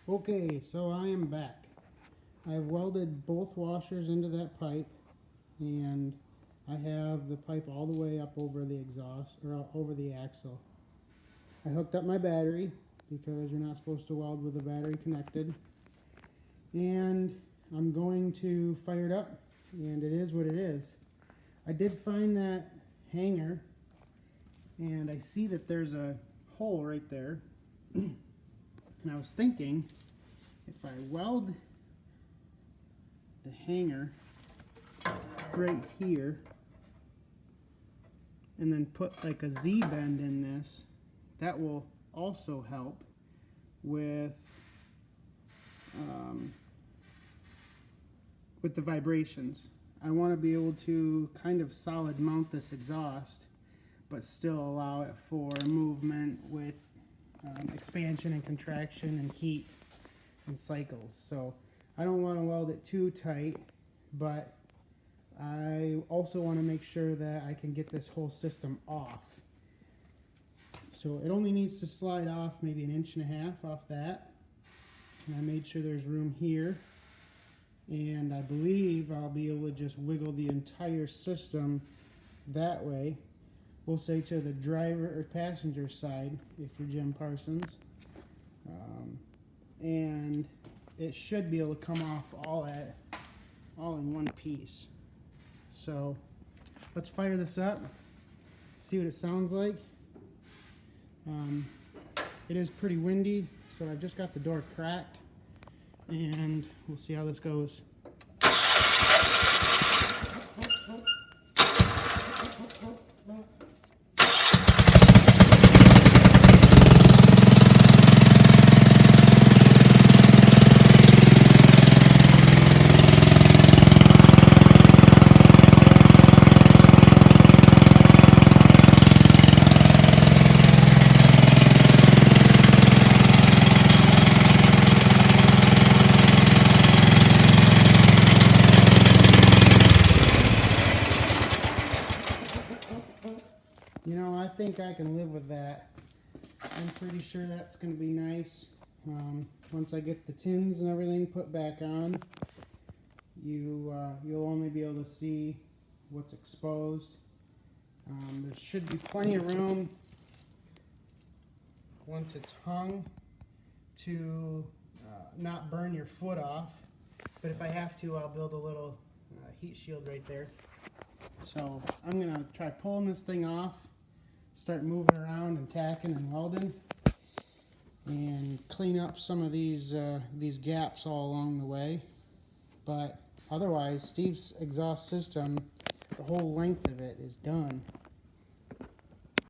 Okay, so I am back. I've welded both washers into that pipe, and I have the pipe all the way up over the exhaust, or over the axle. I hooked up my battery, because you're not supposed to weld with the battery connected. And I'm going to fire it up, and it is what it is. I did find that hanger, and I see that there's a hole right there. And I was thinking, if I weld the hanger right here and then put like a Z-bend in this, that will also help with the vibrations. I want to be able to kind of solid mount this exhaust, but still allow it for movement with expansion and contraction and heat and cycles. So I don't want to weld it too tight, but I also want to make sure that I can get this whole system off. So it only needs to slide off maybe 1.5 inches off that. And I made sure there's room here. And I believe I'll be able to just wiggle the entire system that way. We'll say to the driver or passenger side, if you're Jim Parsons. And it should be able to come off all in one piece. So let's fire this up, see what it sounds like. It is pretty windy, so I've just got the door cracked, and we'll see how this goes. You know, I think I can live with that. I'm pretty sure that's going to be nice. Once I get the tins and everything put back on, you'll only be able to see what's exposed. There should be plenty of room once it's hung to not burn your foot off. But if I have to, I'll build a little heat shield right there. So I'm going to try pulling this thing off, start moving around and tacking and welding, and clean up some of these gaps all along the way. But otherwise, Steve's exhaust system, the whole length of it is done.